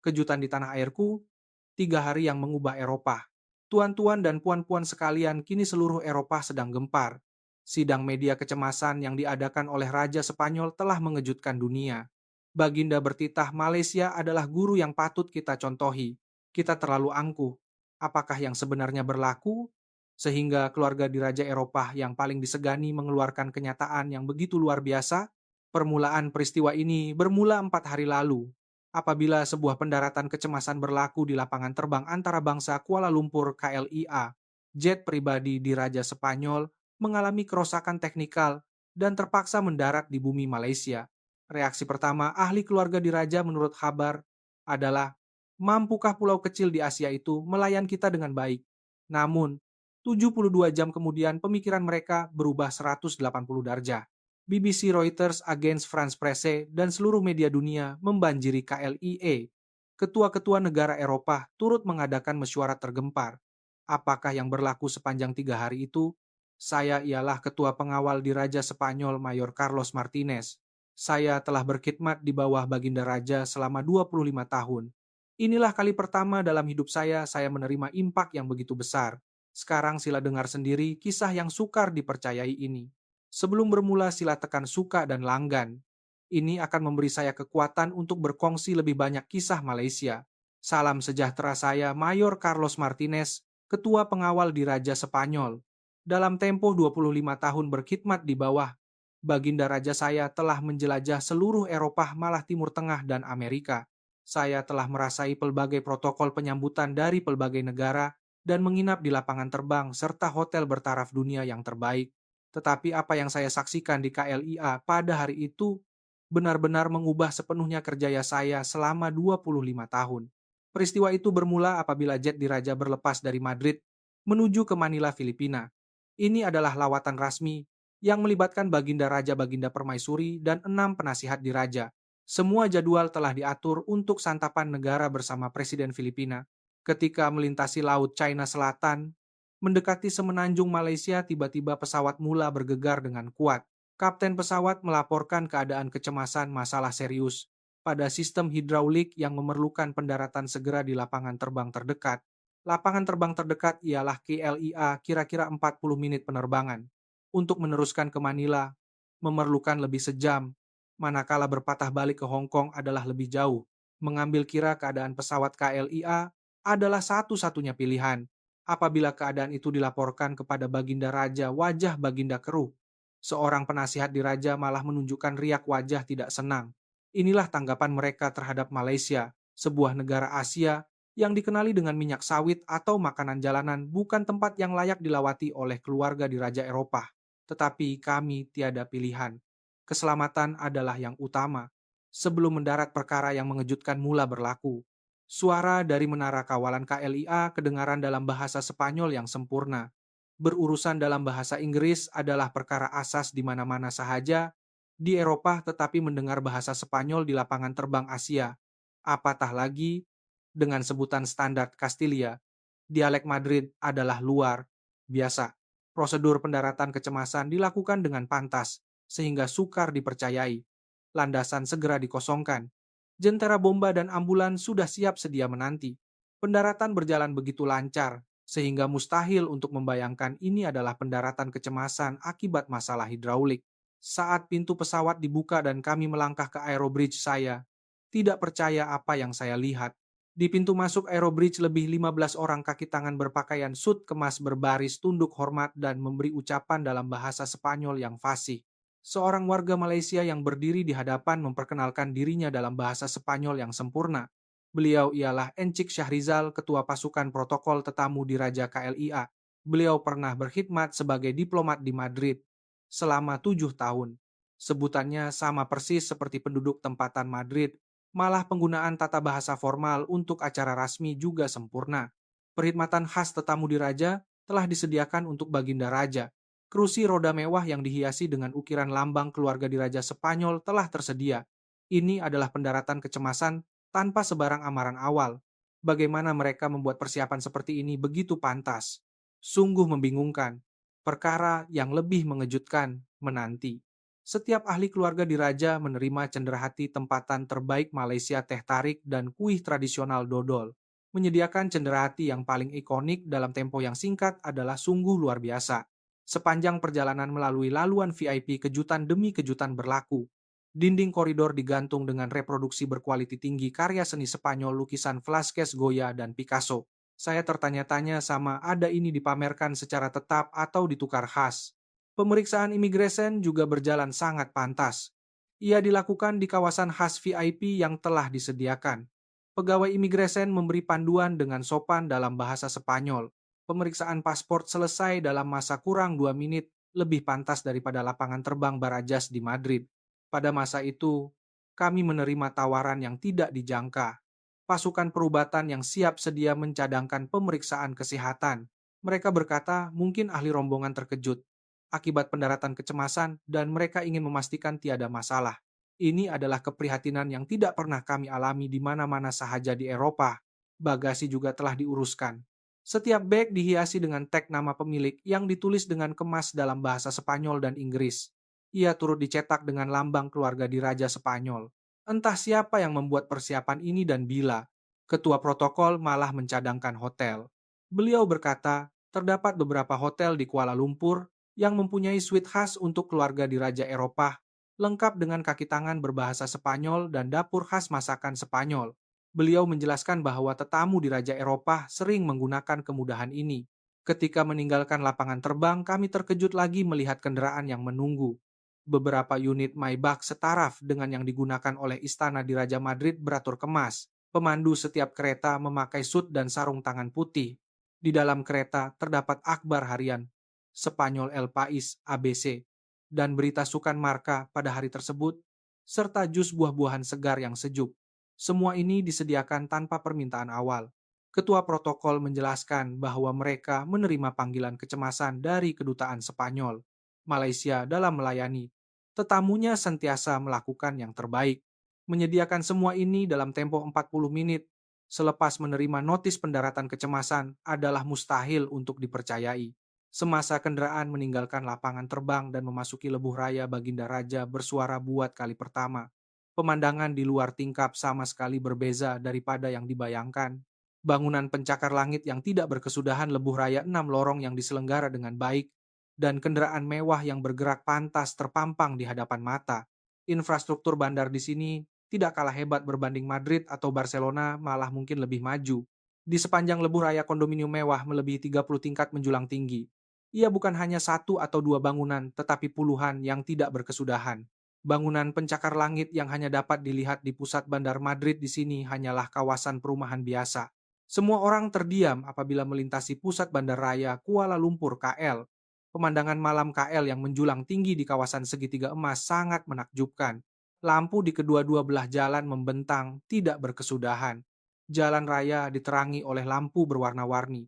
Kejutan di tanah airku, 3 hari yang mengubah Eropa. Tuan-tuan dan puan-puan sekalian, kini seluruh Eropa sedang gempar. Sidang media kecemasan yang diadakan oleh Raja Spanyol telah mengejutkan dunia. Baginda bertitah Malaysia adalah guru yang patut kita contohi. Kita terlalu angkuh. Apakah yang sebenarnya berlaku? Sehingga keluarga diraja Eropa yang paling disegani mengeluarkan kenyataan yang begitu luar biasa? Permulaan peristiwa ini bermula 4 hari lalu, apabila sebuah pendaratan kecemasan berlaku di lapangan terbang antara bangsa Kuala Lumpur KLIA. Jet pribadi di Raja Spanyol mengalami kerusakan teknikal dan terpaksa mendarat di bumi Malaysia. Reaksi pertama ahli keluarga diraja menurut kabar adalah, mampukah pulau kecil di Asia itu melayan kita dengan baik? Namun, 72 jam kemudian pemikiran mereka berubah 180 derajat. BBC, Reuters, Agence France-Presse, dan seluruh media dunia membanjiri KLIA. Ketua-ketua negara Eropa turut mengadakan mesyuarat tergempar. Apakah yang berlaku sepanjang 3 hari itu? Saya ialah ketua pengawal di Raja Spanyol Mayor Carlos Martinez. Saya telah berkhidmat di bawah Baginda Raja selama 25 tahun. Inilah kali pertama dalam hidup saya menerima impak yang begitu besar. Sekarang sila dengar sendiri kisah yang sukar dipercayai ini. Sebelum bermula sila tekan suka dan langgan. Ini akan memberi saya kekuatan untuk berkongsi lebih banyak kisah Malaysia. Salam sejahtera, saya Mayor Carlos Martinez, Ketua Pengawal di Raja Spanyol. Dalam tempo 25 tahun berkhidmat di bawah Baginda Raja, saya telah menjelajah seluruh Eropa, malah Timur Tengah dan Amerika. Saya telah merasai pelbagai protokol penyambutan dari pelbagai negara dan menginap di lapangan terbang serta hotel bertaraf dunia yang terbaik. Tetapi apa yang saya saksikan di KLIA pada hari itu benar-benar mengubah sepenuhnya kerjaya saya selama 25 tahun. Peristiwa itu bermula apabila jet diraja berlepas dari Madrid menuju ke Manila, Filipina. Ini adalah lawatan rasmi yang melibatkan Baginda Raja Baginda Permaisuri dan 6 penasihat diraja. Semua jadwal telah diatur untuk santapan negara bersama Presiden Filipina. Ketika melintasi Laut China Selatan, mendekati semenanjung Malaysia, tiba-tiba pesawat mula bergegar dengan kuat. Kapten pesawat melaporkan keadaan kecemasan masalah serius pada sistem hidraulik yang memerlukan pendaratan segera di lapangan terbang terdekat. Lapangan terbang terdekat ialah KLIA, kira-kira 40 menit penerbangan. Untuk meneruskan ke Manila, memerlukan lebih sejam, manakala berpatah balik ke Hong Kong adalah lebih jauh. Mengambil kira keadaan pesawat KLIA adalah satu-satunya pilihan. Apabila keadaan itu dilaporkan kepada Baginda Raja, wajah Baginda keruh. Seorang penasihat diraja malah menunjukkan riak wajah tidak senang. Inilah tanggapan mereka terhadap Malaysia, sebuah negara Asia yang dikenali dengan minyak sawit atau makanan jalanan, bukan tempat yang layak dilawati oleh keluarga diraja Eropa. Tetapi kami tiada pilihan. Keselamatan adalah yang utama. Sebelum mendarat, perkara yang mengejutkan mula berlaku. Suara dari menara kawalan KLIA kedengaran dalam bahasa Spanyol yang sempurna. Berurusan dalam bahasa Inggris adalah perkara asas di mana-mana sahaja di Eropa, tetapi mendengar bahasa Spanyol di lapangan terbang Asia. Apatah lagi dengan sebutan standar Kastilia. Dialek Madrid adalah luar biasa. Prosedur pendaratan kecemasan dilakukan dengan pantas, sehingga sukar dipercayai. Landasan segera dikosongkan. Jentera bomba dan ambulan sudah siap sedia menanti. Pendaratan berjalan begitu lancar, sehingga mustahil untuk membayangkan ini adalah pendaratan kecemasan akibat masalah hidraulik. Saat pintu pesawat dibuka dan kami melangkah ke aerobridge, saya tidak percaya apa yang saya lihat. Di pintu masuk aerobridge, lebih 15 orang kaki tangan berpakaian sut kemas berbaris tunduk hormat dan memberi ucapan dalam bahasa Spanyol yang fasih. Seorang warga Malaysia yang berdiri di hadapan memperkenalkan dirinya dalam bahasa Spanyol yang sempurna. Beliau ialah Encik Syahrizal, ketua pasukan protokol tetamu di Raja KLIA. Beliau pernah berkhidmat sebagai diplomat di Madrid selama 7 tahun. Sebutannya sama persis seperti penduduk tempatan Madrid. Malah penggunaan tata bahasa formal untuk acara rasmi juga sempurna. Perkhidmatan khas tetamu di Raja telah disediakan untuk Baginda Raja. Kerusi roda mewah yang dihiasi dengan ukiran lambang keluarga diraja Spanyol telah tersedia. Ini adalah pendaratan kecemasan tanpa sebarang amaran awal. Bagaimana mereka membuat persiapan seperti ini begitu pantas? Sungguh membingungkan. Perkara yang lebih mengejutkan menanti. Setiap ahli keluarga di Raja menerima cenderahati tempatan terbaik Malaysia teh tarik dan kuih tradisional dodol. Menyediakan cenderahati yang paling ikonik dalam tempo yang singkat adalah sungguh luar biasa. Sepanjang perjalanan melalui laluan VIP, kejutan demi kejutan berlaku. Dinding koridor digantung dengan reproduksi berkualiti tinggi karya seni Spanyol lukisan Velázquez, Goya, dan Picasso. Saya tertanya-tanya sama ada ini dipamerkan secara tetap atau ditukar khas. Pemeriksaan imigresen juga berjalan sangat pantas. Ia dilakukan di kawasan khas VIP yang telah disediakan. Pegawai imigresen memberi panduan dengan sopan dalam bahasa Spanyol. Pemeriksaan paspor selesai dalam masa kurang 2 menit, lebih pantas daripada lapangan terbang Barajas di Madrid. Pada masa itu, kami menerima tawaran yang tidak dijangka. Pasukan perubatan yang siap sedia mencadangkan pemeriksaan kesehatan. Mereka berkata mungkin ahli rombongan terkejut akibat pendaratan kecemasan dan mereka ingin memastikan tiada masalah. Ini adalah keprihatinan yang tidak pernah kami alami di mana-mana sahaja di Eropa. Bagasi juga telah diuruskan. Setiap bag dihiasi dengan tag nama pemilik yang ditulis dengan kemas dalam bahasa Spanyol dan Inggris. Ia turut dicetak dengan lambang keluarga di Raja Spanyol. Entah siapa yang membuat persiapan ini dan bila. Ketua protokol malah mencadangkan hotel. Beliau berkata, terdapat beberapa hotel di Kuala Lumpur yang mempunyai suite khas untuk keluarga di Raja Eropa, lengkap dengan kaki tangan berbahasa Spanyol dan dapur khas masakan Spanyol. Beliau menjelaskan bahwa tetamu di Raja Eropa sering menggunakan kemudahan ini. Ketika meninggalkan lapangan terbang, kami terkejut lagi melihat kendaraan yang menunggu. Beberapa unit Maybach setaraf dengan yang digunakan oleh istana di Raja Madrid beratur kemas. Pemandu setiap kereta memakai sut dan sarung tangan putih. Di dalam kereta terdapat akbar harian Spanyol El País ABC dan berita sukan marka pada hari tersebut, serta jus buah-buahan segar yang sejuk. Semua ini disediakan tanpa permintaan awal. Ketua protokol menjelaskan bahwa mereka menerima panggilan kecemasan dari kedutaan Spanyol, Malaysia dalam melayani. Tetamunya sentiasa melakukan yang terbaik. Menyediakan semua ini dalam tempo 40 menit selepas menerima notis pendaratan kecemasan adalah mustahil untuk dipercayai. Semasa kendaraan meninggalkan lapangan terbang dan memasuki Lebuh Raya Baginda Raja bersuara buat kali pertama. Pemandangan di luar tingkap sama sekali berbeza daripada yang dibayangkan. Bangunan pencakar langit yang tidak berkesudahan, Lebuh Raya 6 lorong yang diselenggara dengan baik, dan kendaraan mewah yang bergerak pantas terpampang di hadapan mata. Infrastruktur bandar di sini tidak kalah hebat berbanding Madrid atau Barcelona, malah mungkin lebih maju. Di sepanjang Lebuh Raya kondominium mewah melebihi 30 tingkat menjulang tinggi. Ia bukan hanya satu atau dua bangunan, tetapi puluhan yang tidak berkesudahan. Bangunan pencakar langit yang hanya dapat dilihat di pusat bandar Madrid di sini hanyalah kawasan perumahan biasa. Semua orang terdiam apabila melintasi pusat bandar raya Kuala Lumpur KL. Pemandangan malam KL yang menjulang tinggi di kawasan segitiga emas sangat menakjubkan. Lampu di kedua-dua belah jalan membentang, tidak berkesudahan. Jalan raya diterangi oleh lampu berwarna-warni.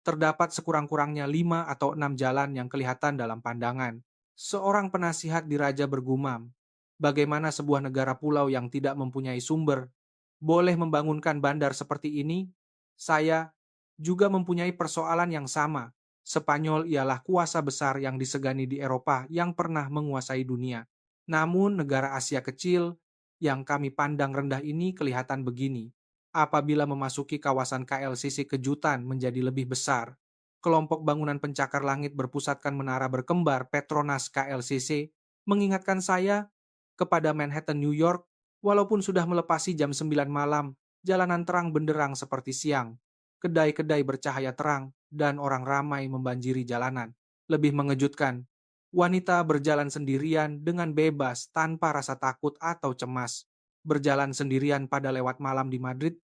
Terdapat sekurang-kurangnya 5 atau 6 jalan yang kelihatan dalam pandangan. Seorang penasihat di Raja bergumam, bagaimana sebuah negara pulau yang tidak mempunyai sumber boleh membangunkan bandar seperti ini? Saya juga mempunyai persoalan yang sama. Spanyol ialah kuasa besar yang disegani di Eropa yang pernah menguasai dunia. Namun negara Asia kecil yang kami pandang rendah ini kelihatan begini. Apabila memasuki kawasan KLCC, kejutan menjadi lebih besar. Kelompok bangunan pencakar langit berpusatkan menara berkembar Petronas KLCC mengingatkan saya kepada Manhattan, New York. Walaupun sudah melepasi jam 9 malam, jalanan terang benderang seperti siang. Kedai-kedai bercahaya terang dan orang ramai membanjiri jalanan. Lebih mengejutkan, wanita berjalan sendirian dengan bebas tanpa rasa takut atau cemas. Berjalan sendirian pada lewat malam di Madrid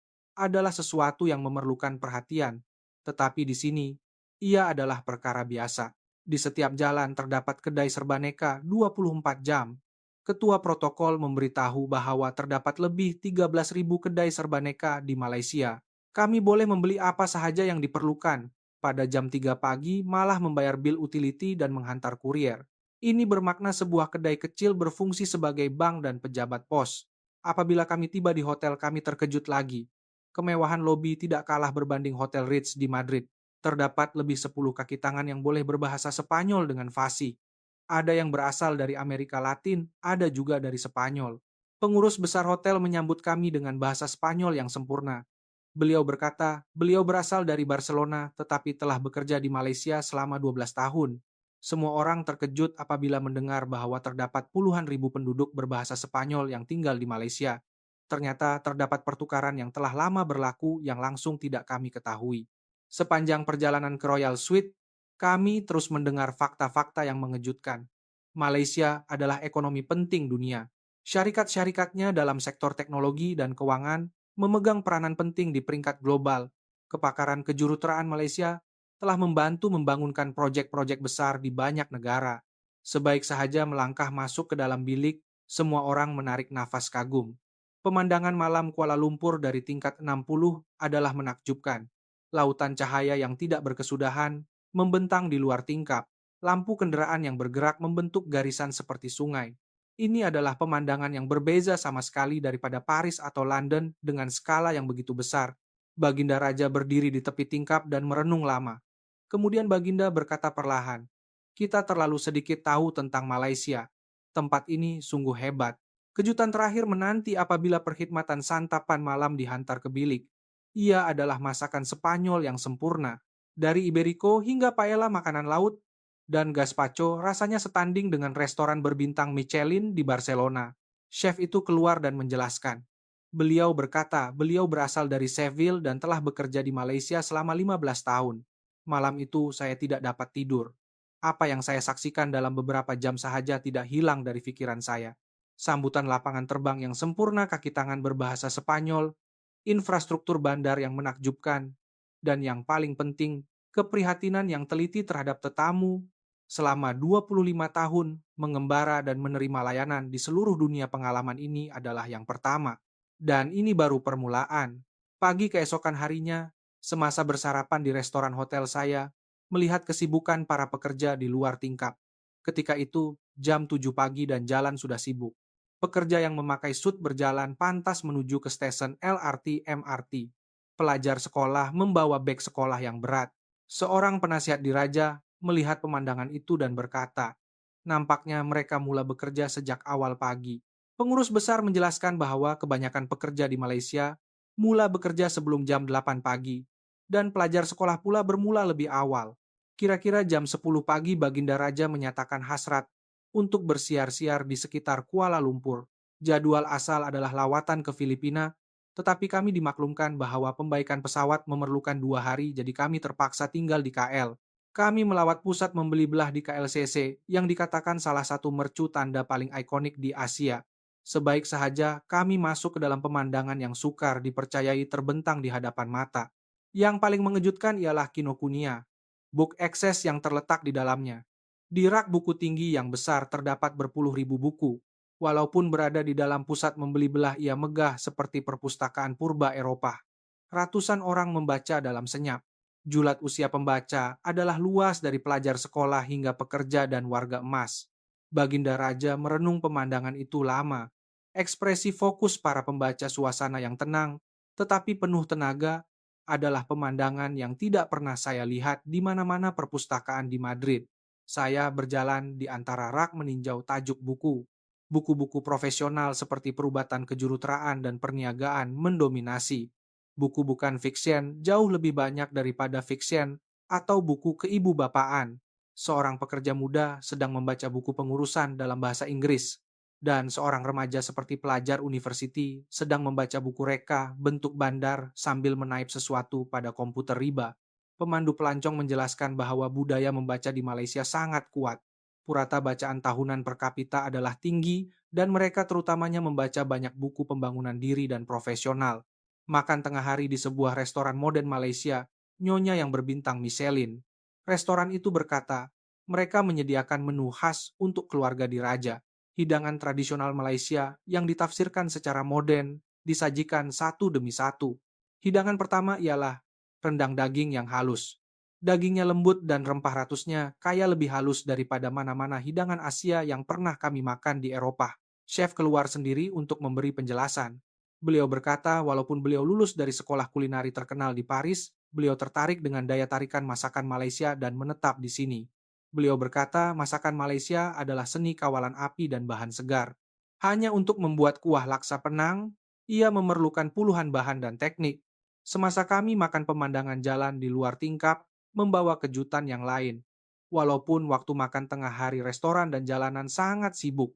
adalah sesuatu yang memerlukan perhatian. Tetapi di sini, ia adalah perkara biasa. Di setiap jalan terdapat kedai serbaneka 24 jam. Ketua protokol memberitahu bahwa terdapat lebih 13.000 kedai serbaneka di Malaysia. Kami boleh membeli apa sahaja yang diperlukan. Pada jam 3 pagi malah membayar bil utility dan menghantar kurier. Ini bermakna sebuah kedai kecil berfungsi sebagai bank dan pejabat pos. Apabila kami tiba di hotel, kami terkejut lagi. Kemewahan lobi tidak kalah berbanding Hotel Ritz di Madrid. Terdapat lebih 10 kaki tangan yang boleh berbahasa Spanyol dengan fasih. Ada yang berasal dari Amerika Latin, ada juga dari Spanyol. Pengurus besar hotel menyambut kami dengan bahasa Spanyol yang sempurna. Beliau berkata, beliau berasal dari Barcelona tetapi telah bekerja di Malaysia selama 12 tahun. Semua orang terkejut apabila mendengar bahwa terdapat puluhan ribu penduduk berbahasa Spanyol yang tinggal di Malaysia. Ternyata terdapat pertukaran yang telah lama berlaku yang langsung tidak kami ketahui. Sepanjang perjalanan ke Royal Suite, kami terus mendengar fakta-fakta yang mengejutkan. Malaysia adalah ekonomi penting dunia. Syarikat-syarikatnya dalam sektor teknologi dan keuangan memegang peranan penting di peringkat global. Kepakaran kejuruteraan Malaysia telah membantu membangunkan proyek-proyek besar di banyak negara. Sebaik sahaja melangkah masuk ke dalam bilik, semua orang menarik nafas kagum. Pemandangan malam Kuala Lumpur dari tingkat 60 adalah menakjubkan. Lautan cahaya yang tidak berkesudahan membentang di luar tingkap. Lampu kendaraan yang bergerak membentuk garisan seperti sungai. Ini adalah pemandangan yang berbeza sama sekali daripada Paris atau London dengan skala yang begitu besar. Baginda Raja berdiri di tepi tingkap dan merenung lama. Kemudian Baginda berkata perlahan, "Kita terlalu sedikit tahu tentang Malaysia. Tempat ini sungguh hebat." Kejutan terakhir menanti apabila perkhidmatan santapan malam dihantar ke bilik. Ia adalah masakan Spanyol yang sempurna. Dari Iberico hingga paella makanan laut, dan gazpacho rasanya setanding dengan restoran berbintang Michelin di Barcelona. Chef itu keluar dan menjelaskan. Beliau berkata, beliau berasal dari Seville dan telah bekerja di Malaysia selama 15 tahun. Malam itu saya tidak dapat tidur. Apa yang saya saksikan dalam beberapa jam sahaja tidak hilang dari pikiran saya. Sambutan lapangan terbang yang sempurna, kaki tangan berbahasa Spanyol, infrastruktur bandar yang menakjubkan, dan yang paling penting, keprihatinan yang teliti terhadap tetamu. Selama 25 tahun mengembara dan menerima layanan di seluruh dunia, pengalaman ini adalah yang pertama. Dan ini baru permulaan. Pagi keesokan harinya, semasa bersarapan di restoran hotel saya, melihat kesibukan para pekerja di luar tingkap. Ketika itu, jam 7 pagi dan jalan sudah sibuk. Pekerja yang memakai sut berjalan pantas menuju ke stesen LRT MRT. Pelajar sekolah membawa beg sekolah yang berat. Seorang penasihat diraja melihat pemandangan itu dan berkata, nampaknya mereka mula bekerja sejak awal pagi. Pengurus besar menjelaskan bahwa kebanyakan pekerja di Malaysia mula bekerja sebelum jam 8 pagi, dan pelajar sekolah pula bermula lebih awal. Kira-kira jam 10 pagi Baginda Raja menyatakan hasrat untuk bersiar-siar di sekitar Kuala Lumpur. Jadwal asal adalah lawatan ke Filipina, tetapi kami dimaklumkan bahwa pembaikan pesawat memerlukan 2 hari, jadi kami terpaksa tinggal di KL. Kami melawat pusat membeli belah di KLCC, yang dikatakan salah satu mercu tanda paling ikonik di Asia. Sebaik sahaja kami masuk ke dalam pemandangan yang sukar dipercayai terbentang di hadapan mata. Yang paling mengejutkan ialah Kinokuniya, book access yang terletak di dalamnya. Di rak buku tinggi yang besar terdapat berpuluh ribu buku. Walaupun berada di dalam pusat membeli belah, ia megah seperti perpustakaan purba Eropa. Ratusan orang membaca dalam senyap. Julat usia pembaca adalah luas dari pelajar sekolah hingga pekerja dan warga emas. Baginda Raja merenung pemandangan itu lama. Ekspresi fokus para pembaca, suasana yang tenang, tetapi penuh tenaga, adalah pemandangan yang tidak pernah saya lihat di mana-mana perpustakaan di Madrid. Saya berjalan di antara rak meninjau tajuk buku. Buku-buku profesional seperti perubatan kejuruteraan dan perniagaan mendominasi. Buku bukan fiction jauh lebih banyak daripada fiction atau buku keibubapaan. Seorang pekerja muda sedang membaca buku pengurusan dalam bahasa Inggris, dan seorang remaja seperti pelajar university sedang membaca buku reka bentuk bandar sambil menaip sesuatu pada komputer riba. Pemandu pelancong menjelaskan bahwa budaya membaca di Malaysia sangat kuat. Purata bacaan tahunan per kapita adalah tinggi dan mereka terutamanya membaca banyak buku pembangunan diri dan profesional. Makan tengah hari di sebuah restoran modern Malaysia, nyonya yang berbintang Michelin. Restoran itu berkata, mereka menyediakan menu khas untuk keluarga diraja. Hidangan tradisional Malaysia yang ditafsirkan secara modern disajikan satu demi satu. Hidangan pertama ialah rendang daging yang halus. Dagingnya lembut dan rempah ratusnya kaya lebih halus daripada mana-mana hidangan Asia yang pernah kami makan di Eropa. Chef keluar sendiri untuk memberi penjelasan. Beliau berkata, walaupun beliau lulus dari sekolah kulinari terkenal di Paris, beliau tertarik dengan daya tarikan masakan Malaysia dan menetap di sini. Beliau berkata masakan Malaysia adalah seni kawalan api dan bahan segar. Hanya untuk membuat kuah laksa penang, ia memerlukan puluhan bahan dan teknik. Semasa kami makan pemandangan jalan di luar tingkap, membawa kejutan yang lain. Walaupun waktu makan tengah hari restoran dan jalanan sangat sibuk,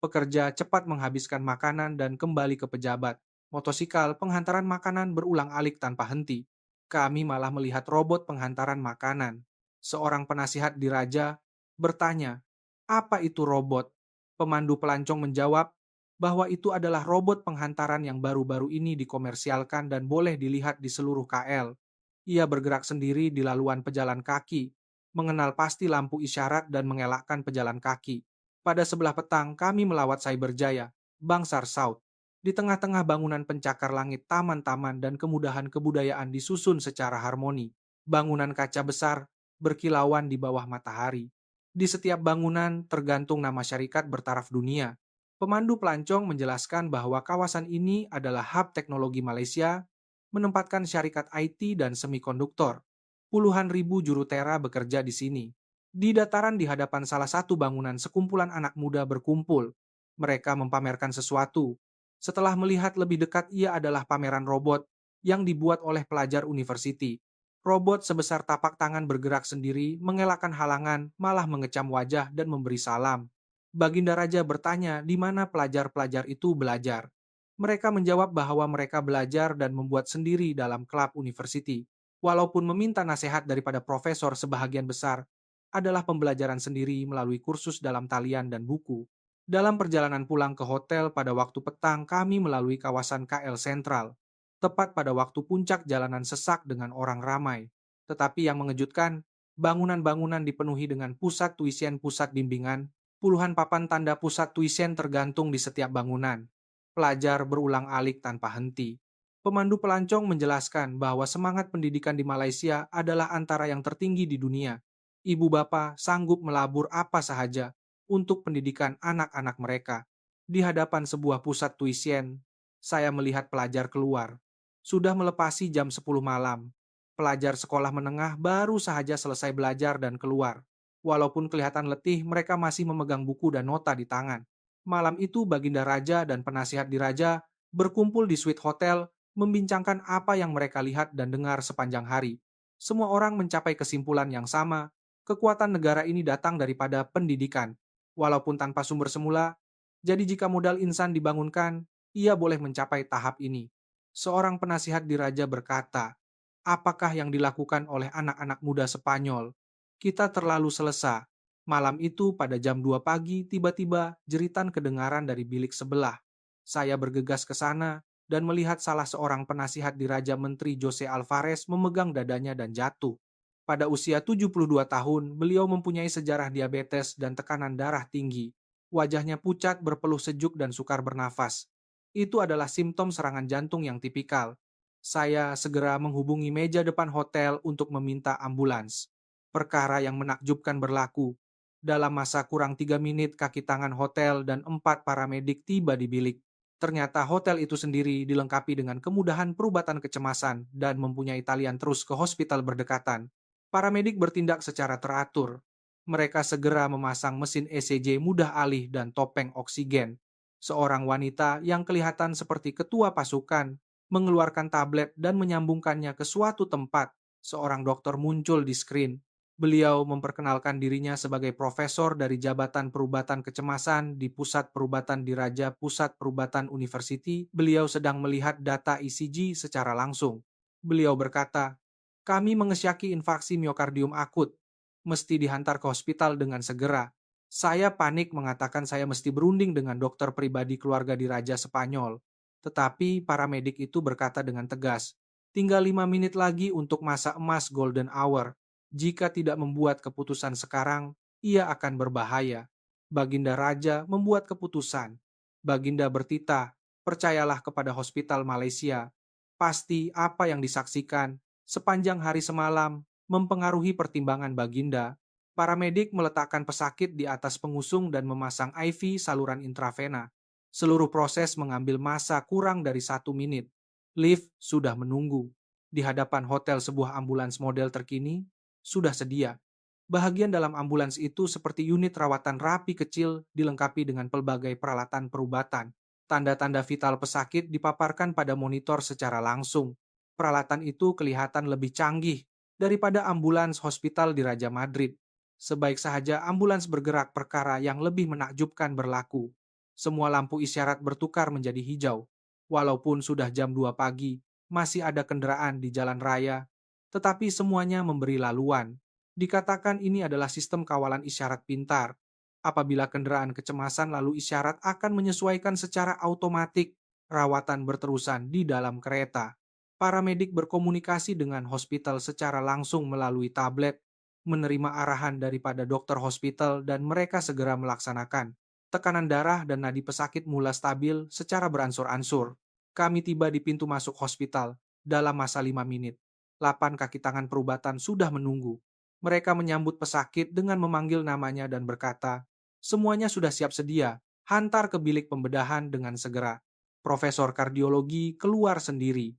pekerja cepat menghabiskan makanan dan kembali ke pejabat. Motosikal penghantaran makanan berulang-alik tanpa henti. Kami malah melihat robot penghantaran makanan. Seorang penasihat diraja bertanya, "Apa itu robot?" Pemandu pelancong menjawab bahwa itu adalah robot penghantaran yang baru-baru ini dikomersialkan dan boleh dilihat di seluruh KL. Ia bergerak sendiri di laluan pejalan kaki, mengenal pasti lampu isyarat dan mengelakkan pejalan kaki. Pada sebelah petang, kami melawat Cyberjaya, Bangsar South. Di tengah-tengah bangunan pencakar langit taman-taman dan kemudahan kebudayaan disusun secara harmoni. Bangunan kaca besar berkilauan di bawah matahari. Di setiap bangunan tergantung nama syarikat bertaraf dunia. Pemandu pelancong menjelaskan bahwa kawasan ini adalah hub teknologi Malaysia, menempatkan syarikat IT dan semikonduktor. Puluhan ribu jurutera bekerja di sini. Di dataran di hadapan salah satu bangunan, sekumpulan anak muda berkumpul. Mereka mempamerkan sesuatu. Setelah melihat lebih dekat, ia adalah pameran robot yang dibuat oleh pelajar university. Robot sebesar tapak tangan bergerak sendiri, mengelakkan halangan, malah mengecam wajah dan memberi salam. Baginda Raja bertanya di mana pelajar-pelajar itu belajar. Mereka menjawab bahwa mereka belajar dan membuat sendiri dalam klub university. Walaupun meminta nasihat daripada profesor, sebahagian besar adalah pembelajaran sendiri melalui kursus dalam talian dan buku. Dalam perjalanan pulang ke hotel pada waktu petang, kami melalui kawasan KL Sentral. Tepat pada waktu puncak, jalanan sesak dengan orang ramai. Tetapi yang mengejutkan, bangunan-bangunan dipenuhi dengan pusat tuisian, pusat bimbingan, puluhan papan tanda pusat tuisian tergantung di setiap bangunan. Pelajar berulang-alik tanpa henti. Pemandu pelancong menjelaskan bahwa semangat pendidikan di Malaysia adalah antara yang tertinggi di dunia. Ibu bapa sanggup melabur apa sahaja untuk pendidikan anak-anak mereka. Di hadapan sebuah pusat tuisian, saya melihat pelajar keluar. Sudah melepasi jam 10 malam. Pelajar sekolah menengah baru sahaja selesai belajar dan keluar. Walaupun kelihatan letih, mereka masih memegang buku dan nota di tangan. Malam itu Baginda Raja dan penasihat diraja berkumpul di suite hotel, membincangkan apa yang mereka lihat dan dengar sepanjang hari. Semua orang mencapai kesimpulan yang sama, kekuatan negara ini datang daripada pendidikan. Walaupun tanpa sumber semula, jadi jika modal insan dibangunkan, ia boleh mencapai tahap ini. Seorang penasihat diraja berkata, "Apakah yang dilakukan oleh anak-anak muda Spanyol? Kita terlalu selesa." Malam itu pada jam 2 pagi, tiba-tiba jeritan kedengaran dari bilik sebelah. Saya bergegas ke sana dan melihat salah seorang penasihat diraja Menteri Jose Alvarez memegang dadanya dan jatuh. Pada usia 72 tahun, beliau mempunyai sejarah diabetes dan tekanan darah tinggi. Wajahnya pucat, berpeluh sejuk, dan sukar bernafas. Itu adalah simptom serangan jantung yang tipikal. Saya segera menghubungi meja depan hotel untuk meminta ambulans. Perkara yang menakjubkan berlaku. Dalam masa kurang 3 menit, kaki tangan hotel dan 4 paramedik tiba di bilik. Ternyata hotel itu sendiri dilengkapi dengan kemudahan perubatan kecemasan dan mempunyai talian terus ke hospital berdekatan. Paramedik bertindak secara teratur. Mereka segera memasang mesin ECG mudah alih dan topeng oksigen. Seorang wanita yang kelihatan seperti ketua pasukan mengeluarkan tablet dan menyambungkannya ke suatu tempat. Seorang dokter muncul di skrin. Beliau memperkenalkan dirinya sebagai profesor dari Jabatan Perubatan Kecemasan di Pusat Perubatan Diraja Pusat Perubatan University. Beliau sedang melihat data ECG secara langsung. Beliau berkata, "Kami mengesyaki infarksi miokardium akut. Mesti dihantar ke hospital dengan segera." Saya panik mengatakan saya mesti berunding dengan dokter pribadi keluarga diraja Spanyol. Tetapi paramedik itu berkata dengan tegas, "Tinggal 5 menit lagi untuk masa emas golden hour. Jika tidak membuat keputusan sekarang, ia akan berbahaya." Baginda Raja membuat keputusan. Baginda bertitah, "Percayalah kepada hospital Malaysia. Pasti apa yang disaksikan sepanjang hari semalam mempengaruhi pertimbangan Baginda." Paramedik meletakkan pesakit di atas pengusung dan memasang IV saluran intravena. Seluruh proses mengambil masa kurang dari 1 menit. Lift sudah menunggu. Di hadapan hotel, sebuah ambulans model terkini sudah sedia. Bahagian dalam ambulans itu seperti unit rawatan rapi kecil dilengkapi dengan pelbagai peralatan perubatan. Tanda-tanda vital pesakit dipaparkan pada monitor secara langsung. Peralatan itu kelihatan lebih canggih daripada ambulans hospital di Raja Madrid. Sebaik saja ambulans bergerak, perkara yang lebih menakjubkan berlaku. Semua lampu isyarat bertukar menjadi hijau. Walaupun sudah jam 2 pagi, masih ada kendaraan di jalan raya, tetapi semuanya memberi laluan. Dikatakan ini adalah sistem kawalan isyarat pintar. Apabila kendaraan kecemasan, lalu isyarat akan menyesuaikan secara otomatik rawatan berterusan di dalam kereta. Para medik berkomunikasi dengan hospital secara langsung melalui tablet, menerima arahan daripada dokter hospital, dan mereka segera melaksanakan. Tekanan darah dan nadi pesakit mula stabil secara beransur-ansur. Kami tiba di pintu masuk hospital dalam masa 5 menit. 8 kaki tangan perubatan sudah menunggu. Mereka menyambut pesakit dengan memanggil namanya dan berkata, "Semuanya sudah siap sedia, hantar ke bilik pembedahan dengan segera." Profesor kardiologi keluar sendiri.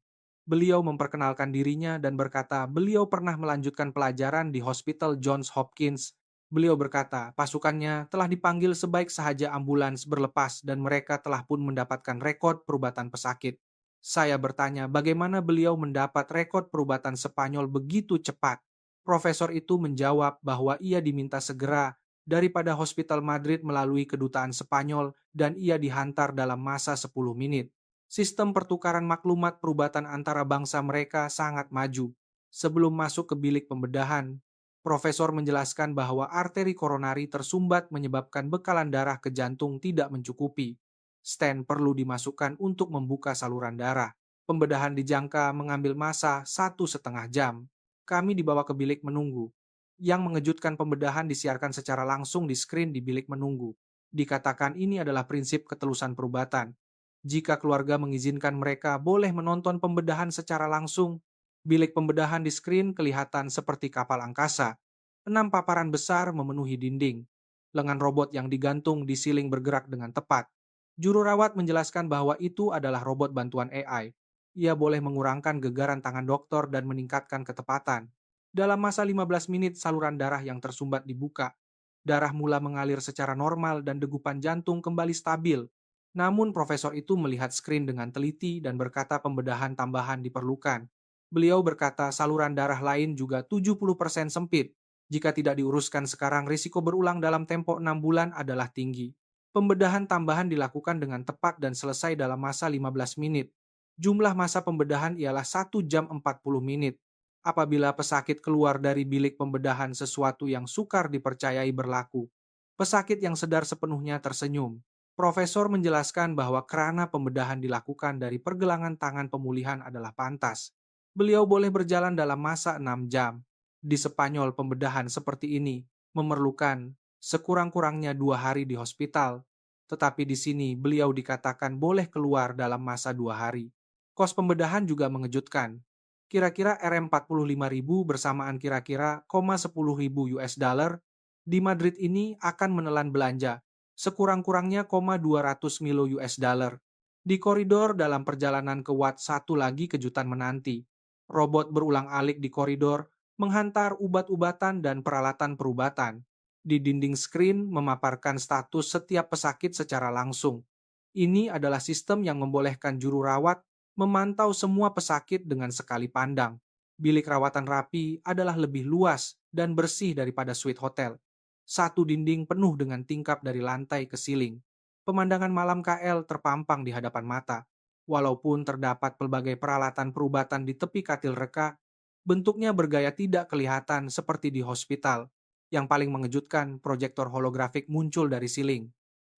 Beliau memperkenalkan dirinya dan berkata beliau pernah melanjutkan pelajaran di Hospital Johns Hopkins. Beliau berkata pasukannya telah dipanggil sebaik sahaja ambulans berlepas dan mereka telah pun mendapatkan rekod perubatan pesakit. Saya bertanya bagaimana beliau mendapat rekod perubatan Spanyol begitu cepat. Profesor itu menjawab bahwa ia diminta segera daripada Hospital Madrid melalui kedutaan Spanyol dan ia dihantar dalam masa 10 menit. Sistem pertukaran maklumat perubatan antara bangsa mereka sangat maju. Sebelum masuk ke bilik pembedahan, Profesor menjelaskan bahwa arteri koronari tersumbat menyebabkan bekalan darah ke jantung tidak mencukupi. Stent perlu dimasukkan untuk membuka saluran darah. Pembedahan dijangka mengambil masa 1,5 jam. Kami dibawa ke bilik menunggu. Yang mengejutkan, pembedahan disiarkan secara langsung di skrin di bilik menunggu. Dikatakan ini adalah prinsip ketelusan perubatan. Jika keluarga mengizinkan, mereka boleh menonton pembedahan secara langsung. Bilik pembedahan di skrin kelihatan seperti kapal angkasa. 6 paparan besar memenuhi dinding. Lengan robot yang digantung di siling bergerak dengan tepat. Juru rawat menjelaskan bahwa itu adalah robot bantuan AI. Ia boleh mengurangkan gegaran tangan dokter dan meningkatkan ketepatan. Dalam masa 15 menit, saluran darah yang tersumbat dibuka. Darah mula mengalir secara normal dan degupan jantung kembali stabil. Namun profesor itu melihat skrin dengan teliti dan berkata pembedahan tambahan diperlukan. Beliau berkata saluran darah lain juga 70% sempit. Jika tidak diuruskan sekarang, risiko berulang dalam tempo 6 bulan adalah tinggi. Pembedahan tambahan dilakukan dengan tepat dan selesai dalam masa 15 menit. Jumlah masa pembedahan ialah 1 jam 40 menit. Apabila pesakit keluar dari bilik pembedahan, sesuatu yang sukar dipercayai berlaku. Pesakit yang sedar sepenuhnya tersenyum. Profesor menjelaskan bahwa kerana pembedahan dilakukan dari pergelangan tangan, pemulihan adalah pantas. Beliau boleh berjalan dalam masa 6 jam. Di Spanyol, pembedahan seperti ini memerlukan sekurang-kurangnya 2 hari di hospital. Tetapi di sini beliau dikatakan boleh keluar dalam masa 2 hari. Kos pembedahan juga mengejutkan. Kira-kira Rm45.000 bersamaan kira-kira 10.000 US dollar di Madrid ini akan menelan belanja sekurang-kurangnya 200 milo US dollar. Di koridor dalam perjalanan ke Watt, satu lagi kejutan menanti. Robot berulang-alik di koridor menghantar ubat-ubatan dan peralatan perubatan. Di dinding skrin memaparkan status setiap pesakit secara langsung. Ini adalah sistem yang membolehkan juru rawat memantau semua pesakit dengan sekali pandang. Bilik rawatan rapi adalah lebih luas dan bersih daripada suite hotel. Satu dinding penuh dengan tingkap dari lantai ke siling. Pemandangan malam KL terpampang di hadapan mata. Walaupun terdapat pelbagai peralatan perubatan di tepi katil reka, bentuknya bergaya tidak kelihatan seperti di hospital. Yang paling mengejutkan, proyektor holografik muncul dari siling.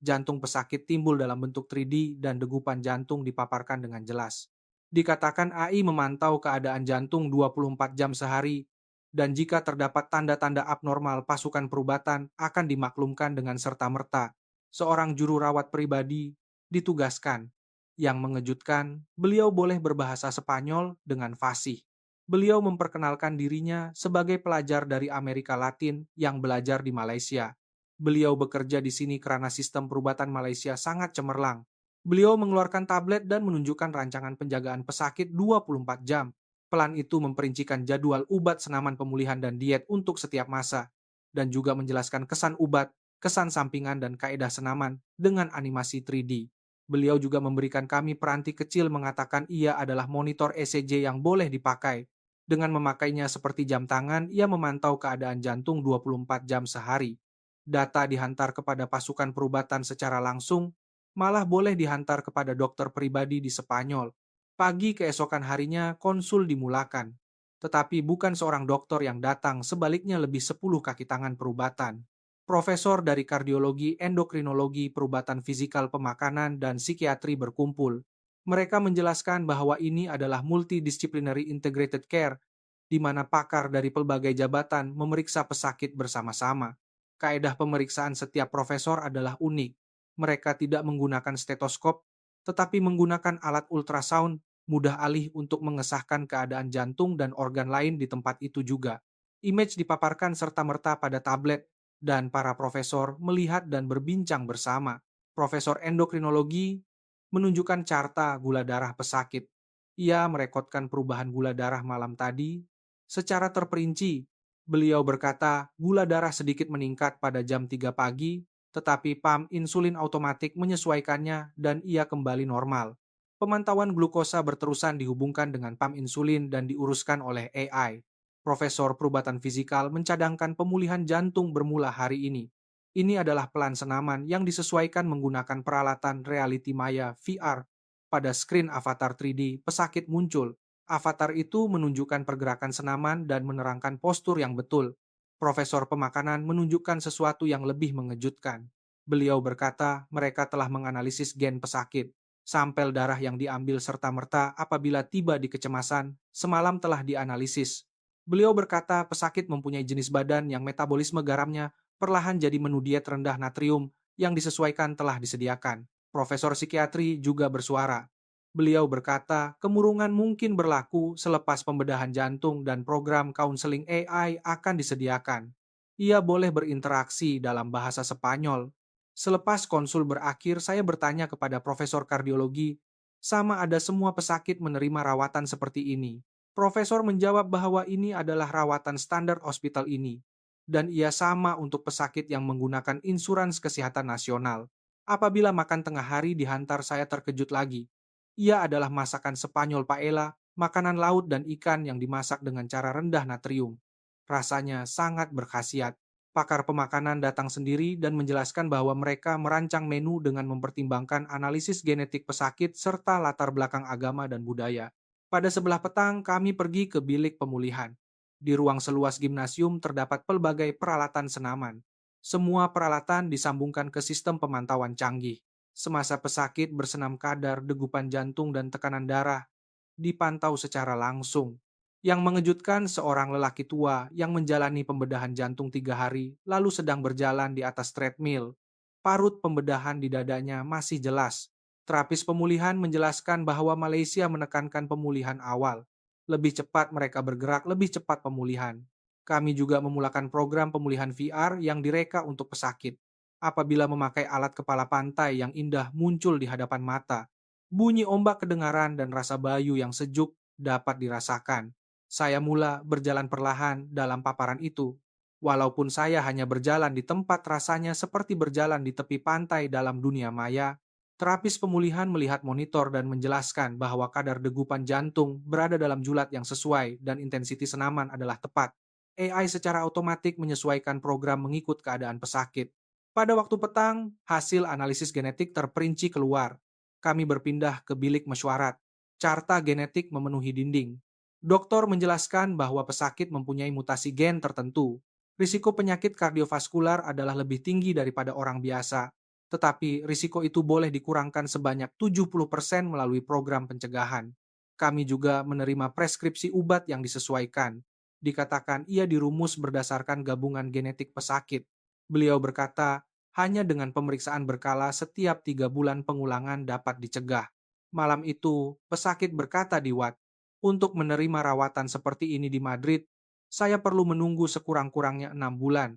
Jantung pesakit timbul dalam bentuk 3D dan degupan jantung dipaparkan dengan jelas. Dikatakan AI memantau keadaan jantung 24 jam sehari, dan jika terdapat tanda-tanda abnormal, pasukan perubatan akan dimaklumkan dengan serta-merta. Seorang juru rawat pribadi ditugaskan. Yang mengejutkan, beliau boleh berbahasa Spanyol dengan fasih. Beliau memperkenalkan dirinya sebagai pelajar dari Amerika Latin yang belajar di Malaysia. Beliau bekerja di sini karena sistem perubatan Malaysia sangat cemerlang. Beliau mengeluarkan tablet dan menunjukkan rancangan penjagaan pesakit 24 jam. Plan itu memperincikan jadwal ubat, senaman pemulihan, dan diet untuk setiap masa. dan juga menjelaskan kesan ubat, kesan sampingan, dan kaedah senaman dengan animasi 3D. Beliau juga memberikan kami peranti kecil mengatakan ia adalah monitor ECG yang boleh dipakai. Dengan memakainya seperti jam tangan, ia memantau keadaan jantung 24 jam sehari. Data dihantar kepada pasukan perubatan secara langsung, malah boleh dihantar kepada dokter pribadi di Spanyol. Pagi keesokan harinya, konsul dimulakan. Tetapi bukan seorang dokter yang datang, sebaliknya lebih 10 kaki tangan perubatan. Profesor dari kardiologi, endokrinologi, perubatan fisikal pemakanan, dan psikiatri berkumpul. Mereka menjelaskan bahwa ini adalah multidisciplinary integrated care, di mana pakar dari pelbagai jabatan memeriksa pesakit bersama-sama. Kaedah pemeriksaan setiap profesor adalah unik. Mereka tidak menggunakan stetoskop, tetapi menggunakan alat ultrasound mudah alih untuk mengesahkan keadaan jantung dan organ lain di tempat itu juga. Image dipaparkan serta-merta pada tablet, dan para profesor melihat dan berbincang bersama. Profesor endokrinologi menunjukkan carta gula darah pesakit. Ia merekodkan perubahan gula darah malam tadi secara terperinci. Beliau berkata, gula darah sedikit meningkat pada jam 3 pagi, tetapi pam insulin otomatik menyesuaikannya dan ia kembali normal. Pemantauan glukosa berterusan dihubungkan dengan pam insulin dan diuruskan oleh AI. Profesor perubatan fisikal mencadangkan pemulihan jantung bermula hari ini. Ini adalah pelan senaman yang disesuaikan menggunakan peralatan reality maya VR. Pada screen avatar 3D, pesakit muncul. Avatar itu menunjukkan pergerakan senaman dan menerangkan postur yang betul. Profesor pemakanan menunjukkan sesuatu yang lebih mengejutkan. Beliau berkata mereka telah menganalisis gen pesakit. Sampel darah yang diambil serta-merta apabila tiba di kecemasan, semalam telah dianalisis. Beliau berkata pesakit mempunyai jenis badan yang metabolisme garamnya perlahan jadi menu diet rendah natrium yang disesuaikan telah disediakan. Profesor psikiatri juga bersuara. Beliau berkata, kemurungan mungkin berlaku selepas pembedahan jantung dan program counseling AI akan disediakan. Ia boleh berinteraksi dalam bahasa Spanyol. Selepas konsul berakhir, saya bertanya kepada profesor kardiologi, sama ada semua pesakit menerima rawatan seperti ini. Profesor menjawab bahwa ini adalah rawatan standar hospital ini, dan ia sama untuk pesakit yang menggunakan insurans kesehatan nasional. Apabila makan tengah hari dihantar, saya terkejut lagi. Ia adalah masakan Spanyol paella, makanan laut dan ikan yang dimasak dengan cara rendah natrium. Rasanya sangat berkhasiat. Pakar pemakanan datang sendiri dan menjelaskan bahwa mereka merancang menu dengan mempertimbangkan analisis genetik pesakit serta latar belakang agama dan budaya. Pada sebelah petang, kami pergi ke bilik pemulihan. Di ruang seluas gimnasium terdapat pelbagai peralatan senaman. Semua peralatan disambungkan ke sistem pemantauan canggih. Semasa pesakit bersenam kadar, degupan jantung dan tekanan darah dipantau secara langsung. Yang mengejutkan seorang lelaki tua yang menjalani pembedahan jantung 3 hari, lalu sedang berjalan di atas treadmill. Parut pembedahan di dadanya masih jelas. Terapis pemulihan menjelaskan bahwa Malaysia menekankan pemulihan awal. Lebih cepat mereka bergerak, lebih cepat pemulihan. Kami juga memulakan program pemulihan VR yang direka untuk pesakit. Apabila memakai alat kepala pantai yang indah muncul di hadapan mata, bunyi ombak kedengaran dan rasa bayu yang sejuk dapat dirasakan. Saya mula berjalan perlahan dalam paparan itu. Walaupun saya hanya berjalan di tempat rasanya seperti berjalan di tepi pantai dalam dunia maya, terapis pemulihan melihat monitor dan menjelaskan bahwa kadar degupan jantung berada dalam julat yang sesuai dan intensiti senaman adalah tepat. AI secara otomatis menyesuaikan program mengikut keadaan pesakit. Pada waktu petang, hasil analisis genetik terperinci keluar. Kami berpindah ke bilik mesyuarat. Carta genetik memenuhi dinding. Dokter menjelaskan bahwa pesakit mempunyai mutasi gen tertentu. Risiko penyakit kardiovaskular adalah lebih tinggi daripada orang biasa, tetapi risiko itu boleh dikurangkan sebanyak 70% melalui program pencegahan. Kami juga menerima preskripsi obat yang disesuaikan. Dikatakan ia dirumus berdasarkan gabungan genetik pesakit. Beliau berkata, hanya dengan pemeriksaan berkala setiap 3 bulan pengulangan dapat dicegah. Malam itu, pesakit berkata di Watt, untuk menerima rawatan seperti ini di Madrid, saya perlu menunggu sekurang-kurangnya 6 bulan.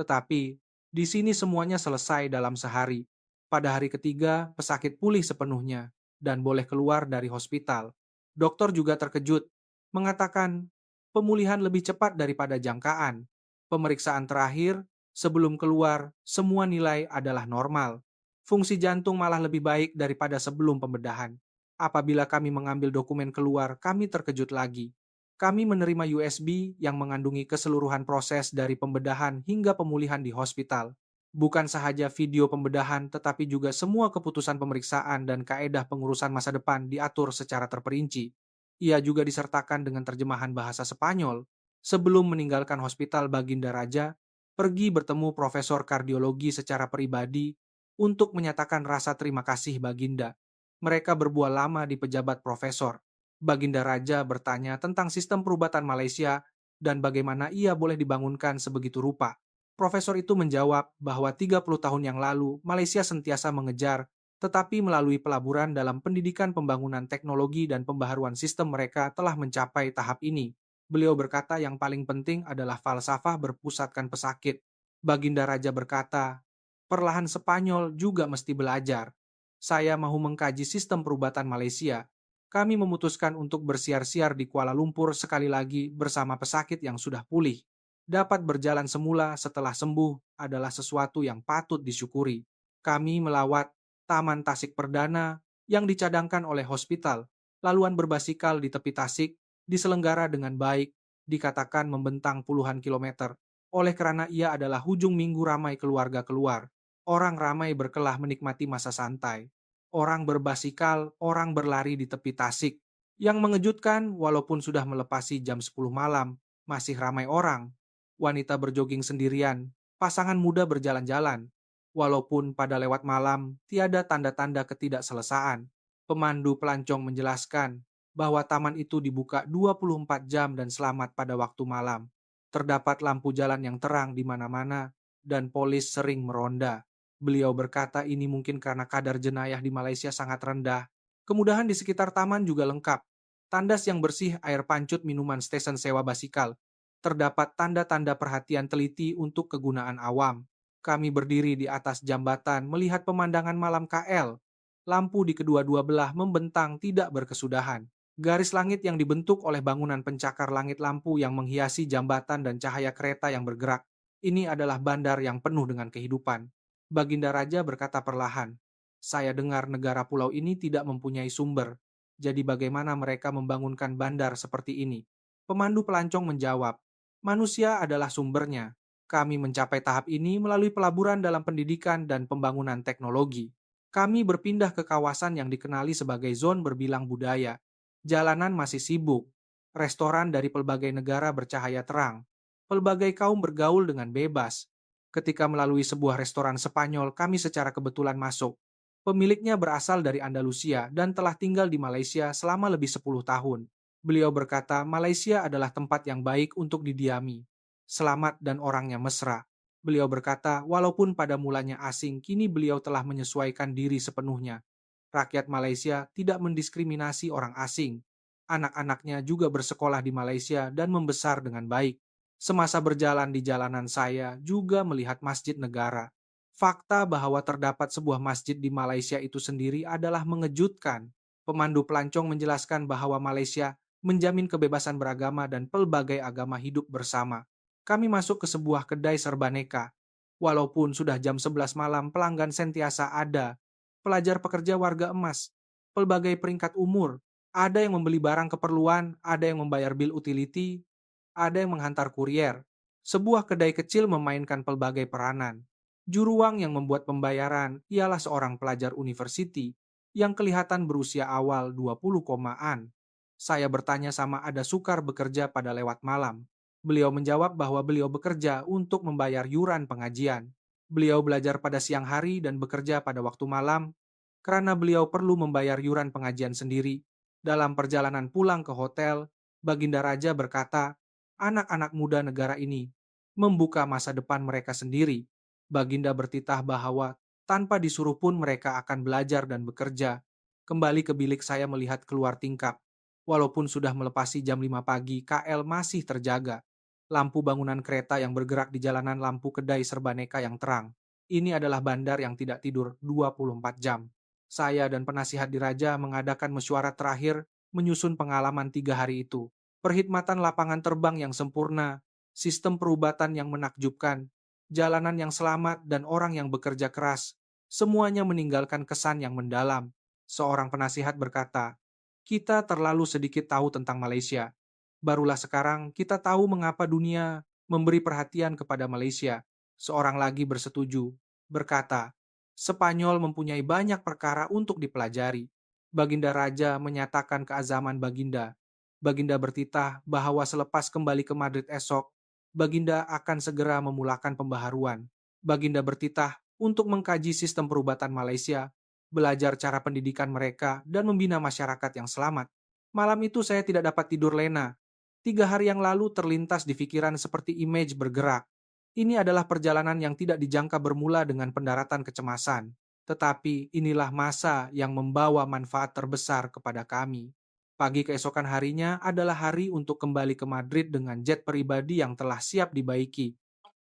Tetapi, di sini semuanya selesai dalam sehari. Pada hari ketiga, pesakit pulih sepenuhnya dan boleh keluar dari hospital. Dokter juga terkejut, mengatakan pemulihan lebih cepat daripada jangkaan. Pemeriksaan terakhir, sebelum keluar, semua nilai adalah normal. Fungsi jantung malah lebih baik daripada sebelum pembedahan. Apabila kami mengambil dokumen keluar, kami terkejut lagi. Kami menerima USB yang mengandungi keseluruhan proses dari pembedahan hingga pemulihan di hospital. Bukan sahaja video pembedahan, tetapi juga semua keputusan pemeriksaan dan kaedah pengurusan masa depan diatur secara terperinci. Ia juga disertakan dengan terjemahan bahasa Spanyol. Sebelum meninggalkan hospital, Baginda Raja pergi bertemu profesor kardiologi secara pribadi untuk menyatakan rasa terima kasih Baginda. Mereka berbual lama di pejabat profesor. Baginda Raja bertanya tentang sistem perubatan Malaysia dan bagaimana ia boleh dibangunkan sebegitu rupa. Profesor itu menjawab bahwa 30 tahun yang lalu Malaysia sentiasa mengejar, tetapi melalui pelaburan dalam pendidikan pembangunan teknologi dan pembaharuan sistem mereka telah mencapai tahap ini. Beliau berkata yang paling penting adalah falsafah berpusatkan pesakit. Baginda Raja berkata, perlahan Spanyol juga mesti belajar. Saya mau mengkaji sistem perubatan Malaysia. Kami memutuskan untuk bersiar-siar di Kuala Lumpur sekali lagi bersama pesakit yang sudah pulih. Dapat berjalan semula setelah sembuh adalah sesuatu yang patut disyukuri. Kami melawat Taman Tasik Perdana yang dicadangkan oleh hospital, laluan berbasikal di tepi Tasik, diselenggara dengan baik, dikatakan membentang puluhan kilometer, oleh karena ia adalah hujung minggu ramai keluarga keluar. Orang ramai berkelah menikmati masa santai. Orang berbasikal, orang berlari di tepi Tasik. Yang mengejutkan, walaupun sudah melepasi jam 10 malam, masih ramai orang. Wanita berjoging sendirian, pasangan muda berjalan-jalan. Walaupun pada lewat malam, tiada tanda-tanda ketidakselesaan. Pemandu pelancong menjelaskan bahwa taman itu dibuka 24 jam dan selamat pada waktu malam. Terdapat lampu jalan yang terang di mana-mana dan polis sering meronda. Beliau berkata ini mungkin karena kadar jenayah di Malaysia sangat rendah. Kemudahan di sekitar taman juga lengkap. Tandas yang bersih, air pancut, minuman, stesen sewa basikal. Terdapat tanda-tanda perhatian teliti untuk kegunaan awam. Kami berdiri di atas jambatan melihat pemandangan malam KL. Lampu di kedua-dua belah membentang tidak berkesudahan. Garis langit yang dibentuk oleh bangunan pencakar langit lampu yang menghiasi jambatan dan cahaya kereta yang bergerak. Ini adalah bandar yang penuh dengan kehidupan. Baginda Raja berkata perlahan, saya dengar negara pulau ini tidak mempunyai sumber. Jadi bagaimana mereka membangunkan bandar seperti ini? Pemandu pelancong menjawab, manusia adalah sumbernya. Kami mencapai tahap ini melalui pelaburan dalam pendidikan dan pembangunan teknologi. Kami berpindah ke kawasan yang dikenali sebagai zon berbilang budaya. Jalanan masih sibuk. Restoran dari pelbagai negara bercahaya terang. Pelbagai kaum bergaul dengan bebas. Ketika melalui sebuah restoran Spanyol, kami secara kebetulan masuk. Pemiliknya berasal dari Andalusia dan telah tinggal di Malaysia selama lebih 10 tahun. Beliau berkata, Malaysia adalah tempat yang baik untuk didiami. Selamat dan orangnya mesra. Beliau berkata, walaupun pada mulanya asing, kini beliau telah menyesuaikan diri sepenuhnya. Rakyat Malaysia tidak mendiskriminasi orang asing. Anak-anaknya juga bersekolah di Malaysia dan membesar dengan baik. Semasa berjalan di jalanan saya juga melihat masjid negara. Fakta bahwa terdapat sebuah masjid di Malaysia itu sendiri adalah mengejutkan. Pemandu pelancong menjelaskan bahwa Malaysia menjamin kebebasan beragama dan pelbagai agama hidup bersama. Kami masuk ke sebuah kedai serbaneka. Walaupun sudah jam 11 malam, pelanggan sentiasa ada. Pelajar pekerja warga emas, pelbagai peringkat umur, ada yang membeli barang keperluan, ada yang membayar bil utility, ada yang menghantar kurier. Sebuah kedai kecil memainkan pelbagai peranan. Juruang yang membuat pembayaran ialah seorang pelajar university yang kelihatan berusia awal 20 komaan. Saya bertanya sama Ada Sukar bekerja pada lewat malam. Beliau menjawab bahwa beliau bekerja untuk membayar yuran pengajian. Beliau belajar pada siang hari dan bekerja pada waktu malam karena beliau perlu membayar yuran pengajian sendiri. Dalam perjalanan pulang ke hotel, Baginda Raja berkata, anak-anak muda negara ini membuka masa depan mereka sendiri. Baginda bertitah bahwa tanpa disuruh pun mereka akan belajar dan bekerja. Kembali ke bilik saya melihat keluar tingkap. Walaupun sudah melepasi jam 5 pagi, KL masih terjaga. Lampu bangunan kereta yang bergerak di jalanan, lampu kedai serbaneka yang terang. Ini adalah bandar yang tidak tidur 24 jam. Saya dan penasihat diraja mengadakan mesyuarat terakhir menyusun pengalaman 3 hari itu. Perkhidmatan lapangan terbang yang sempurna, sistem perubatan yang menakjubkan, jalanan yang selamat, dan orang yang bekerja keras. Semuanya meninggalkan kesan yang mendalam. Seorang penasihat berkata, "Kita terlalu sedikit tahu tentang Malaysia. Barulah sekarang kita tahu mengapa dunia memberi perhatian kepada Malaysia." Seorang lagi bersetuju, berkata, "Spanyol mempunyai banyak perkara untuk dipelajari." Baginda Raja menyatakan keazaman Baginda. Baginda bertitah bahwa selepas kembali ke Madrid esok, Baginda akan segera memulakan pembaharuan. Baginda bertitah untuk mengkaji sistem perubatan Malaysia, belajar cara pendidikan mereka, dan membina masyarakat yang selamat. Malam itu saya tidak dapat tidur lena. 3 hari yang lalu terlintas di pikiran seperti image bergerak. Ini adalah perjalanan yang tidak dijangka bermula dengan pendaratan kecemasan. Tetapi inilah masa yang membawa manfaat terbesar kepada kami. Pagi keesokan harinya adalah hari untuk kembali ke Madrid dengan jet pribadi yang telah siap dibaiki.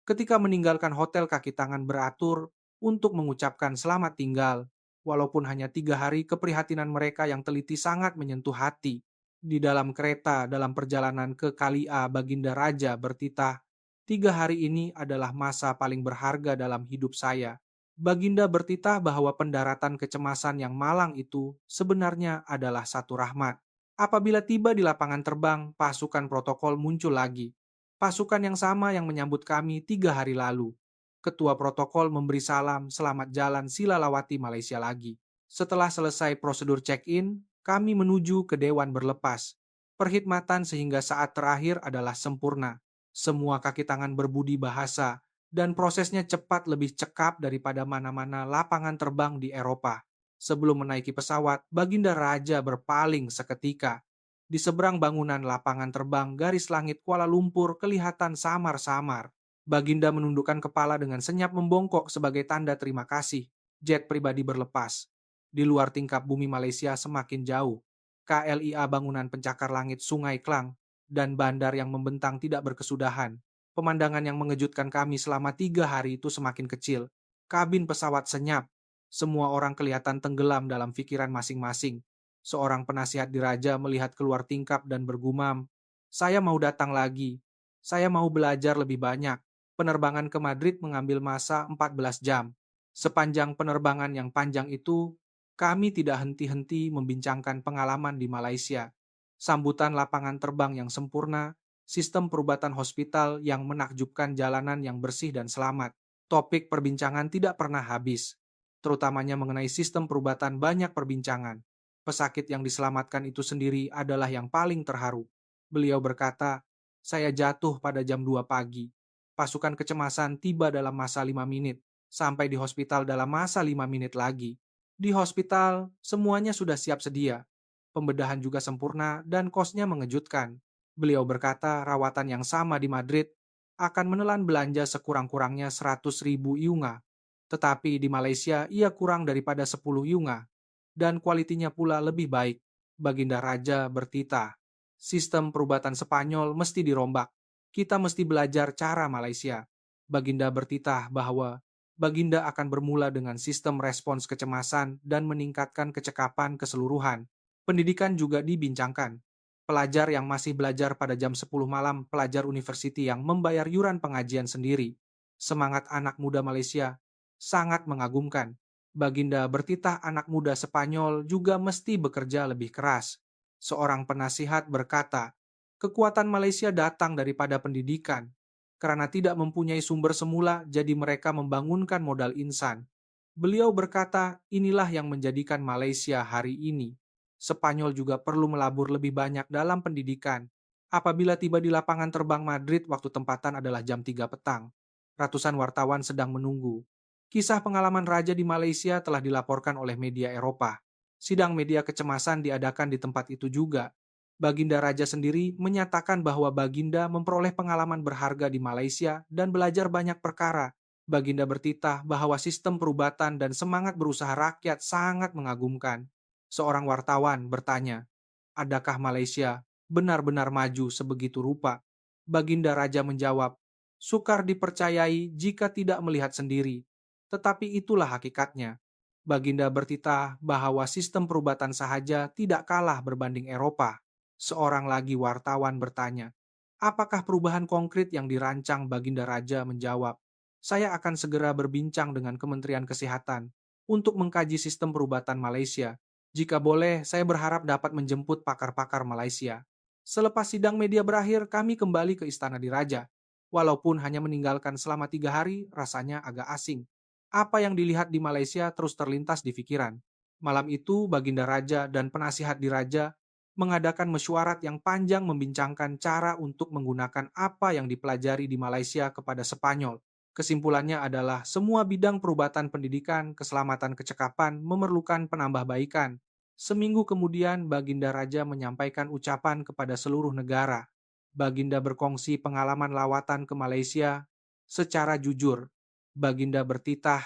Ketika meninggalkan hotel, kaki tangan beratur untuk mengucapkan selamat tinggal. Walaupun hanya 3 hari, keprihatinan mereka yang teliti sangat menyentuh hati. Di dalam kereta dalam perjalanan ke Kalia, Baginda Raja bertitah, "3 hari ini adalah masa paling berharga dalam hidup saya." Baginda bertitah bahwa pendaratan kecemasan yang malang itu sebenarnya adalah satu rahmat. Apabila tiba di lapangan terbang, pasukan protokol muncul lagi. Pasukan yang sama yang menyambut kami 3 hari lalu. Ketua protokol memberi salam selamat jalan Silalawati Malaysia lagi. Setelah selesai prosedur check-in, kami menuju ke Dewan Berlepas. Perkhidmatan sehingga saat terakhir adalah sempurna. Semua kaki tangan berbudi bahasa, dan prosesnya cepat lebih cekap daripada mana-mana lapangan terbang di Eropa. Sebelum menaiki pesawat, Baginda Raja berpaling seketika. Di seberang bangunan lapangan terbang, garis langit Kuala Lumpur kelihatan samar-samar. Baginda menundukkan kepala dengan senyap membongkok sebagai tanda terima kasih. Jet pribadi berlepas. Di luar tingkap bumi Malaysia semakin jauh. KLIA, bangunan pencakar langit Sungai Klang, dan bandar yang membentang tidak berkesudahan. Pemandangan yang mengejutkan kami selama 3 hari itu semakin kecil. Kabin pesawat senyap. Semua orang kelihatan tenggelam dalam pikiran masing-masing. Seorang penasihat diraja melihat keluar tingkap dan bergumam, "Saya mau datang lagi. Saya mau belajar lebih banyak." Penerbangan ke Madrid mengambil masa 14 jam. Sepanjang penerbangan yang panjang itu, kami tidak henti-henti membincangkan pengalaman di Malaysia. Sambutan lapangan terbang yang sempurna, sistem perubatan hospital yang menakjubkan, jalanan yang bersih dan selamat. Topik perbincangan tidak pernah habis. Terutamanya mengenai sistem perubatan, banyak perbincangan. Pesakit yang diselamatkan itu sendiri adalah yang paling terharu. Beliau berkata, "Saya jatuh pada jam 2 pagi. Pasukan kecemasan tiba dalam masa 5 menit. Sampai di hospital dalam masa 5 menit lagi. Di hospital, semuanya sudah siap sedia. Pembedahan juga sempurna dan kosnya mengejutkan." Beliau berkata, rawatan yang sama di Madrid akan menelan belanja sekurang-kurangnya 100.000 iunga. Tetapi di Malaysia, ia kurang daripada 10 iunga. Dan kualitinya pula lebih baik. Baginda Raja bertitah, "Sistem perubatan Spanyol mesti dirombak. Kita mesti belajar cara Malaysia." Baginda bertitah bahwa Baginda akan bermula dengan sistem respons kecemasan dan meningkatkan kecekapan keseluruhan. Pendidikan juga dibincangkan. Pelajar yang masih belajar pada jam 10 malam, pelajar universiti yang membayar yuran pengajian sendiri. Semangat anak muda Malaysia sangat mengagumkan. Baginda bertitah anak muda Spanyol juga mesti bekerja lebih keras. Seorang penasihat berkata, "Kekuatan Malaysia datang daripada pendidikan. Karena tidak mempunyai sumber semula, jadi mereka membangunkan modal insan." Beliau berkata, inilah yang menjadikan Malaysia hari ini. Spanyol juga perlu melabur lebih banyak dalam pendidikan. Apabila tiba di lapangan terbang Madrid, waktu tempatan adalah jam 3 petang. Ratusan wartawan sedang menunggu. Kisah pengalaman raja di Malaysia telah dilaporkan oleh media Eropa. Sidang media kecemasan diadakan di tempat itu juga. Baginda Raja sendiri menyatakan bahwa Baginda memperoleh pengalaman berharga di Malaysia dan belajar banyak perkara. Baginda bertitah bahwa sistem perubatan dan semangat berusaha rakyat sangat mengagumkan. Seorang wartawan bertanya, "Adakah Malaysia benar-benar maju sebegitu rupa?" Baginda Raja menjawab, "Sukar dipercayai jika tidak melihat sendiri. Tetapi itulah hakikatnya." Baginda bertitah bahwa sistem perubatan sahaja tidak kalah berbanding Eropa. Seorang lagi wartawan bertanya, Apakah perubahan konkret yang dirancang Baginda Raja menjawab, saya akan segera berbincang dengan Kementerian Kesehatan untuk mengkaji sistem perubatan Malaysia. Jika boleh, saya berharap dapat menjemput pakar-pakar Malaysia. Selepas sidang media berakhir, kami kembali ke Istana Diraja. Walaupun hanya meninggalkan selama 3 hari, rasanya agak asing. Apa yang dilihat di Malaysia terus terlintas di pikiran. Malam itu, Baginda Raja dan penasihat diraja mengadakan mesyuarat yang panjang membincangkan cara untuk menggunakan apa yang dipelajari di Malaysia kepada Spanyol. Kesimpulannya adalah semua bidang perubatan pendidikan, keselamatan kecekapan memerlukan penambahbaikan. Seminggu kemudian, Baginda Raja menyampaikan ucapan kepada seluruh negara. Baginda berkongsi pengalaman lawatan ke Malaysia secara jujur. Baginda bertitah,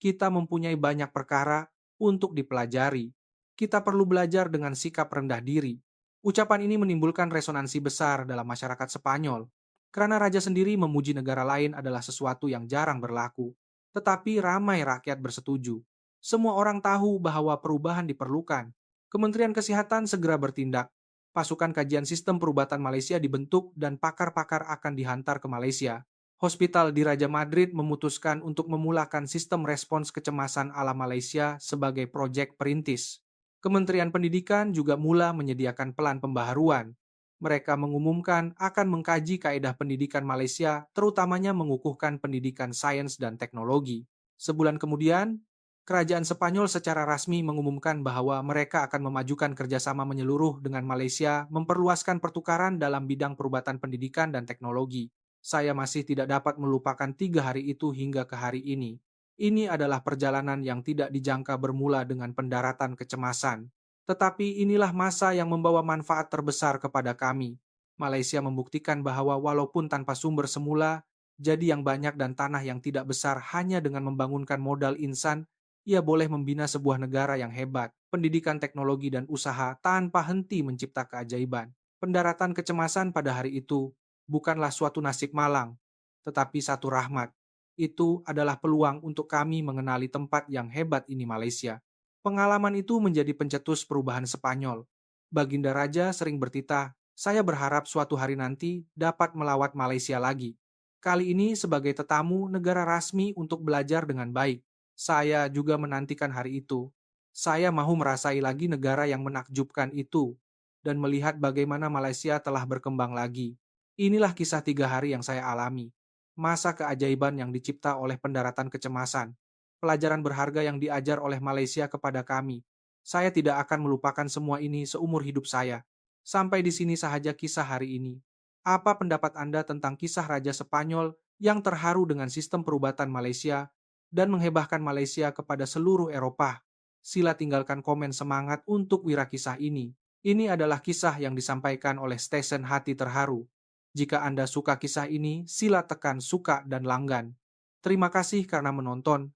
kita mempunyai banyak perkara untuk dipelajari. Kita perlu belajar dengan sikap rendah diri. Ucapan ini menimbulkan resonansi besar dalam masyarakat Spanyol, karena raja sendiri memuji negara lain adalah sesuatu yang jarang berlaku. Tetapi ramai rakyat bersetuju. Semua orang tahu bahwa perubahan diperlukan. Kementerian Kesehatan segera bertindak. Pasukan kajian sistem perubatan Malaysia dibentuk dan pakar-pakar akan dihantar ke Malaysia. Hospital di Raja Madrid memutuskan untuk memulakan sistem respons kecemasan ala Malaysia sebagai proyek perintis. Kementerian Pendidikan juga mula menyediakan pelan pembaharuan. Mereka mengumumkan akan mengkaji kaedah pendidikan Malaysia, terutamanya mengukuhkan pendidikan sains dan teknologi. Sebulan kemudian, Kerajaan Spanyol secara rasmi mengumumkan bahwa mereka akan memajukan kerjasama menyeluruh dengan Malaysia, memperluaskan pertukaran dalam bidang perubatan pendidikan dan teknologi. Saya masih tidak dapat melupakan 3 hari itu hingga ke hari ini. Ini adalah perjalanan yang tidak dijangka bermula dengan pendaratan kecemasan. Tetapi inilah masa yang membawa manfaat terbesar kepada kami. Malaysia membuktikan bahwa walaupun tanpa sumber semula, jadi yang banyak dan tanah yang tidak besar hanya dengan membangunkan modal insan, ia boleh membina sebuah negara yang hebat, pendidikan teknologi dan usaha tanpa henti mencipta keajaiban. Pendaratan kecemasan pada hari itu bukanlah suatu nasib malang, tetapi satu rahmat. Itu adalah peluang untuk kami mengenali tempat yang hebat ini Malaysia. Pengalaman itu menjadi pencetus perubahan Spanyol. Baginda Raja sering bertitah, saya berharap suatu hari nanti dapat melawat Malaysia lagi. Kali ini sebagai tetamu negara rasmi untuk belajar dengan baik. Saya juga menantikan hari itu. Saya mau merasai lagi negara yang menakjubkan itu dan melihat bagaimana Malaysia telah berkembang lagi. Inilah kisah 3 hari yang saya alami. Masa keajaiban yang dicipta oleh pendaratan kecemasan. Pelajaran berharga yang diajar oleh Malaysia kepada kami. Saya tidak akan melupakan semua ini seumur hidup saya. Sampai di sini sahaja kisah hari ini. Apa pendapat Anda tentang kisah Raja Spanyol yang terharu dengan sistem perubatan Malaysia dan menghebahkan Malaysia kepada seluruh Eropa? Sila tinggalkan komen semangat untuk wirakisah ini. Ini adalah kisah yang disampaikan oleh Stesen Hati Terharu. Jika Anda suka kisah ini, sila tekan suka dan langgan. Terima kasih karena menonton.